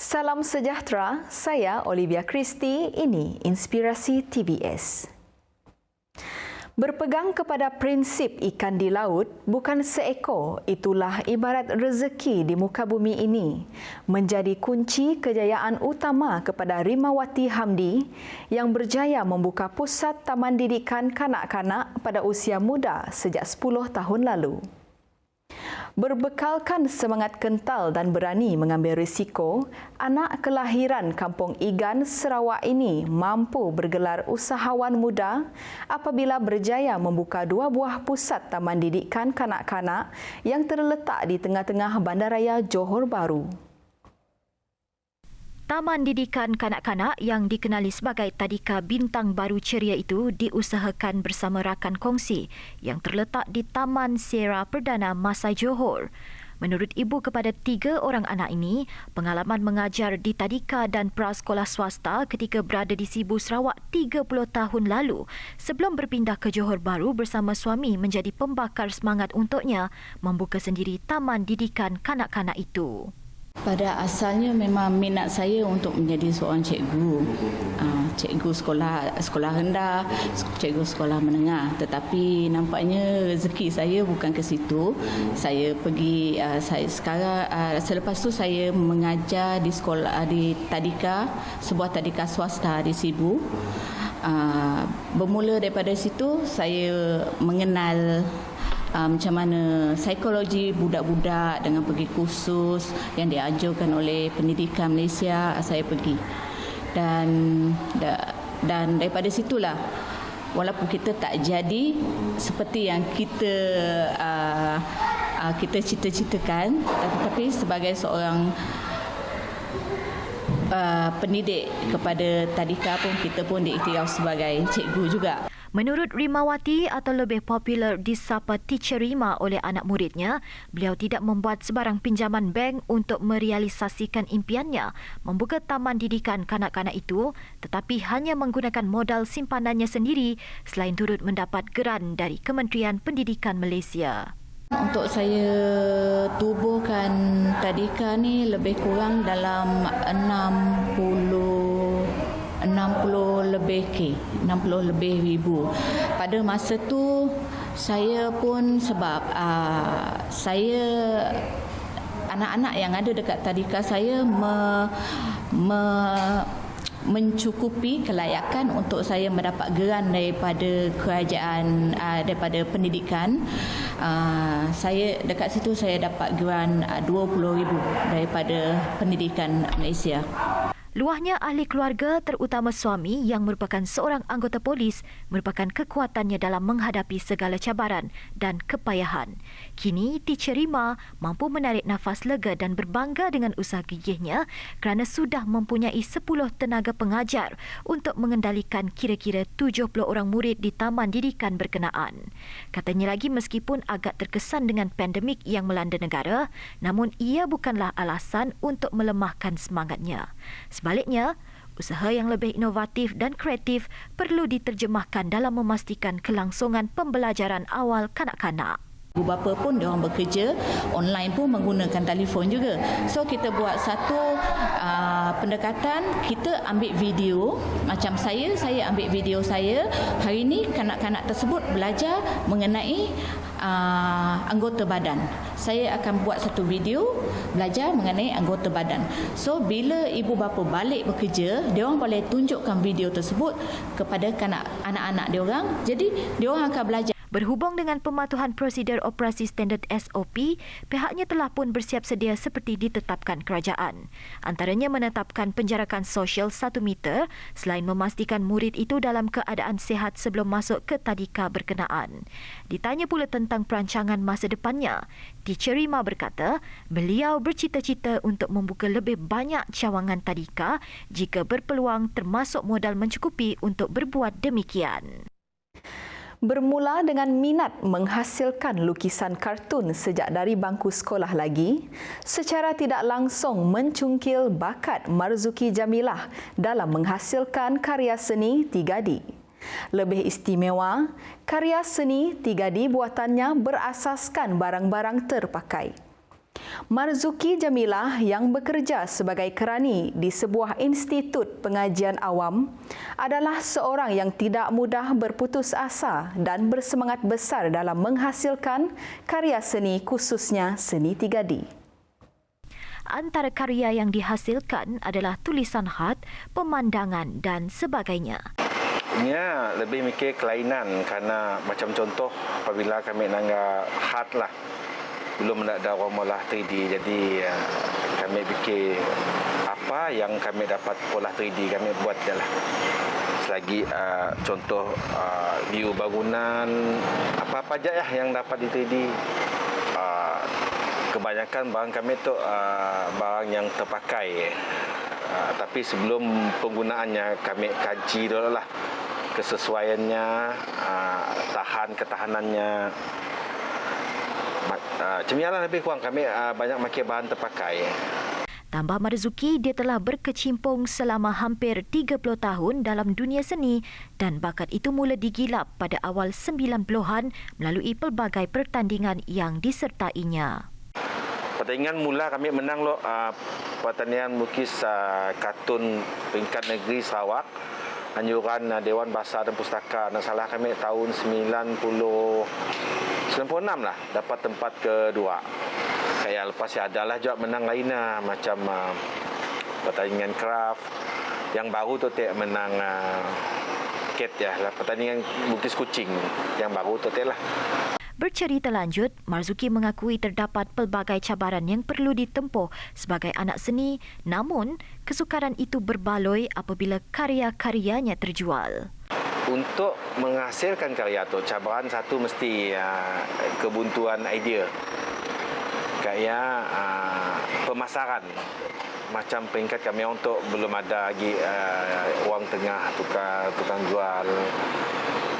Salam sejahtera, saya Olivia Christie, ini Inspirasi TVS. Berpegang kepada prinsip ikan di laut, bukan seekor, itulah ibarat rezeki di muka bumi ini. Menjadi kunci kejayaan utama kepada Rimawati Hamdi yang berjaya membuka pusat taman didikan kanak-kanak pada usia muda sejak 10 tahun lalu. Berbekalkan semangat kental dan berani mengambil risiko, anak kelahiran Kampung Igan, Sarawak ini mampu bergelar usahawan muda apabila berjaya membuka 2 buah pusat taman didikan kanak-kanak yang terletak di tengah-tengah Bandaraya Johor Bahru. Taman didikan kanak-kanak yang dikenali sebagai Tadika Bintang Baru Ceria itu diusahakan bersama rakan kongsi yang terletak di Taman Sierra Perdana Masai Johor. Menurut ibu kepada 3 orang anak ini, pengalaman mengajar di tadika dan prasekolah swasta ketika berada di Sibu Sarawak 30 tahun lalu sebelum berpindah ke Johor Bahru bersama suami menjadi pembakar semangat untuknya membuka sendiri taman didikan kanak-kanak itu. Pada asalnya memang minat saya untuk menjadi seorang cikgu. Cikgu sekolah rendah, cikgu sekolah menengah. Tetapi nampaknya rezeki saya bukan ke situ. Saya pergi selepas tu saya mengajar di sekolah di tadika, sebuah tadika swasta di Sibu. Bermula daripada situ saya mengenal macam mana psikologi budak-budak dengan pergi kursus yang diajarkan oleh Pendidikan Malaysia. Saya pergi dan daripada situlah, walaupun kita tak jadi seperti yang kita cita-citakan, tetapi sebagai seorang pendidik kepada tadika pun, kita pun diiktiraf sebagai cikgu juga. Menurut Rimawati atau lebih popular disapa Teacher Rima oleh anak muridnya, beliau tidak membuat sebarang pinjaman bank untuk merealisasikan impiannya membuka taman didikan kanak-kanak itu, tetapi hanya menggunakan modal simpanannya sendiri selain turut mendapat geran dari Kementerian Pendidikan Malaysia. Untuk saya tubuhkan tadika ni lebih kurang dalam 60 lebih ribu. Pada masa tu saya pun sebab anak-anak yang ada dekat tadika saya mencukupi kelayakan untuk saya mendapat geran daripada kerajaan, daripada pendidikan. Saya dekat situ saya dapat geran 20,000 daripada Pendidikan Malaysia. Luahnya ahli keluarga, terutama suami yang merupakan seorang anggota polis, merupakan kekuatannya dalam menghadapi segala cabaran dan kepayahan. Kini, Teacher Rima mampu menarik nafas lega dan berbangga dengan usaha gigihnya kerana sudah mempunyai 10 tenaga pengajar untuk mengendalikan kira-kira 70 orang murid di taman didikan berkenaan. Katanya lagi, meskipun agak terkesan dengan pandemik yang melanda negara, namun ia bukanlah alasan untuk melemahkan semangatnya. Sebaliknya, usaha yang lebih inovatif dan kreatif perlu diterjemahkan dalam memastikan kelangsungan pembelajaran awal kanak-kanak. Ibu bapa pun diorang bekerja online pun menggunakan telefon juga. So kita buat satu pendekatan, kita ambil video. Macam saya ambil video saya. Hari ini kanak-kanak tersebut belajar mengenai anggota badan. Saya akan buat satu video belajar mengenai anggota badan. So bila ibu bapa balik bekerja, diorang boleh tunjukkan video tersebut kepada anak-anak diorang. Jadi diorang akan belajar. Berhubung dengan pematuhan prosedur operasi standard SOP, pihaknya telah pun bersiap sedia seperti ditetapkan kerajaan. Antaranya menetapkan penjarakan sosial 1 meter selain memastikan murid itu dalam keadaan sihat sebelum masuk ke tadika berkenaan. Ditanya pula tentang perancangan masa depannya, Teacher Rima berkata beliau bercita-cita untuk membuka lebih banyak cawangan tadika jika berpeluang, termasuk modal mencukupi untuk berbuat demikian. Bermula dengan minat menghasilkan lukisan kartun sejak dari bangku sekolah lagi, secara tidak langsung mencungkil bakat Marzuki Jamilah dalam menghasilkan karya seni 3D. Lebih istimewa, karya seni 3D buatannya berasaskan barang-barang terpakai. Marzuki Jamilah yang bekerja sebagai kerani di sebuah institut pengajian awam adalah seorang yang tidak mudah berputus asa dan bersemangat besar dalam menghasilkan karya seni, khususnya seni 3D. Antara karya yang dihasilkan adalah tulisan khat, pemandangan dan sebagainya. Ya, lebih mikir kelainan kerana macam contoh apabila kami nangga khat lah, belum ada formulah 3D, jadi kami fikir apa yang kami dapat pola 3D kami buat je lah. Selagi contoh view bangunan, apa-apa je yang dapat di 3D. Kebanyakan barang kami tu barang yang terpakai, tapi sebelum penggunaannya kami kaji dulu lah kesesuaiannya, ketahanannya. Cemialah lebih kurang kami banyak pakai bahan terpakai. Tambah Marzuki, dia telah berkecimpung selama hampir 30 tahun dalam dunia seni dan bakat itu mula digilap pada awal 90-an melalui pelbagai pertandingan yang disertainya. Pertandingan mula kami menang pertandingan melukis kartun peringkat negeri Sarawak, anjuran Dewan Bahasa dan Pustaka. Tak salah kami tahun 96 lah dapat tempat kedua. Kayak lepas adalah juga menang lainnya macam pertandingan craft. Yang baru tu menang cat lah, pertandingan lukis kucing yang baru tu lah. Bercerita lanjut, Marzuki mengakui terdapat pelbagai cabaran yang perlu ditempuh sebagai anak seni, namun kesukaran itu berbaloi apabila karya-karyanya terjual. Untuk menghasilkan karya tu, cabaran satu mesti kebuntuan idea. Kayak pemasaran. Macam peringkat kami untuk belum ada lagi wang tengah tukang jual.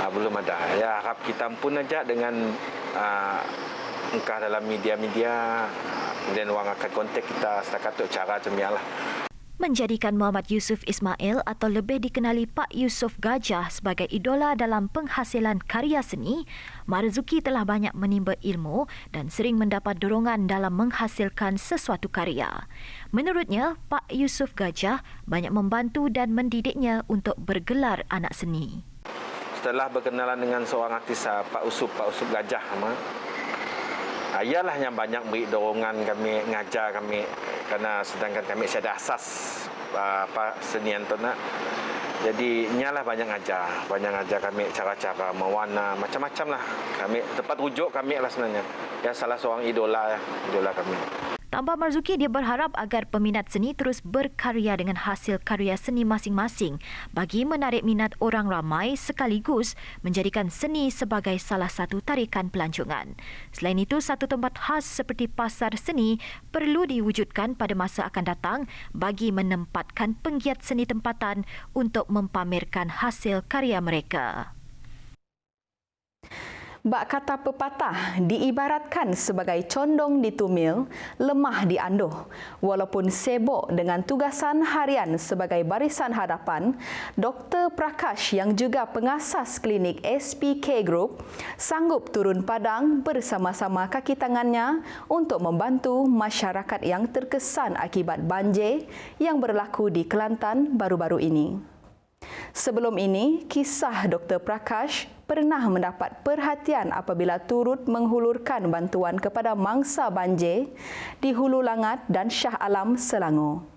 Belum ada. Ya, harap kita pun aja dengan engkau dalam media-media dan wang akan kontak kita setakat tu cara cemialah. Menjadikan Muhammad Yusuf Ismail atau lebih dikenali Pak Yusof Gajah sebagai idola dalam penghasilan karya seni, Marzuki telah banyak menimba ilmu dan sering mendapat dorongan dalam menghasilkan sesuatu karya. Menurutnya, Pak Yusof Gajah banyak membantu dan mendidiknya untuk bergelar anak seni. Setelah berkenalan dengan seorang artis Pak Usuf Gajah, ayalah yang banyak beri dorongan kami, ngajar kami, kerana sedangkan kami saya ada asas senian tu nak. Jadi nyalah banyak ngajar kami cara-cara mewarna macam-macam lah. Kami tempat rujuk kami lah sebenarnya. Ya, salah seorang idola kami. Tambah Marzuki, dia berharap agar peminat seni terus berkarya dengan hasil karya seni masing-masing bagi menarik minat orang ramai sekaligus menjadikan seni sebagai salah satu tarikan pelancongan. Selain itu, satu tempat khas seperti pasar seni perlu diwujudkan pada masa akan datang bagi menempatkan penggiat seni tempatan untuk mempamerkan hasil karya mereka. Bak kata pepatah diibaratkan sebagai condong ditumil, lemah dianduh. Walaupun sibuk dengan tugasan harian sebagai barisan hadapan, Dr. Prakash yang juga pengasas klinik SPK Group sanggup turun padang bersama-sama kaki tangannya untuk membantu masyarakat yang terkesan akibat banjir yang berlaku di Kelantan baru-baru ini. Sebelum ini, kisah Dr. Prakash pernah mendapat perhatian apabila turut menghulurkan bantuan kepada mangsa banjir di Hulu Langat dan Shah Alam, Selangor.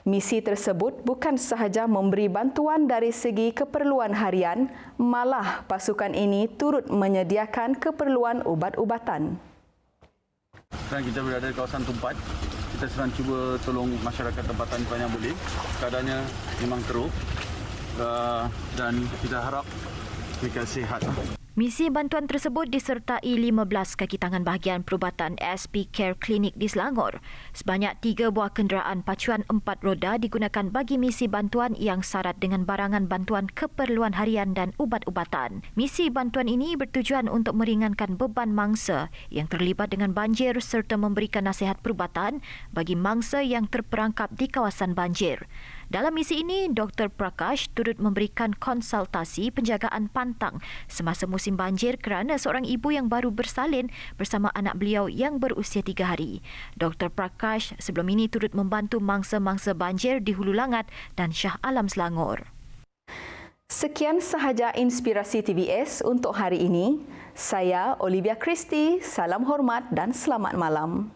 Misi tersebut bukan sahaja memberi bantuan dari segi keperluan harian, malah pasukan ini turut menyediakan keperluan ubat-ubatan. Sekarang kita berada di kawasan Tumpat. Kita sedang cuba tolong masyarakat tempatan banyak boleh. Keadaannya memang teruk dan kita harap mereka sihat. Misi bantuan tersebut disertai 15 kaki tangan bahagian perubatan SP Care Clinic di Selangor. Sebanyak 3 buah kenderaan pacuan 4 roda digunakan bagi misi bantuan yang syarat dengan barangan bantuan keperluan harian dan ubat-ubatan. Misi bantuan ini bertujuan untuk meringankan beban mangsa yang terlibat dengan banjir serta memberikan nasihat perubatan bagi mangsa yang terperangkap di kawasan banjir. Dalam misi ini, Dr. Prakash turut memberikan konsultasi penjagaan pantang semasa musim musim banjir kerana seorang ibu yang baru bersalin bersama anak beliau yang berusia 3 hari. Dr. Prakash sebelum ini turut membantu mangsa-mangsa banjir di Hulu Langat dan Shah Alam Selangor. Sekian sahaja Inspirasi TVS untuk hari ini. Saya Olivia Christie, salam hormat dan selamat malam.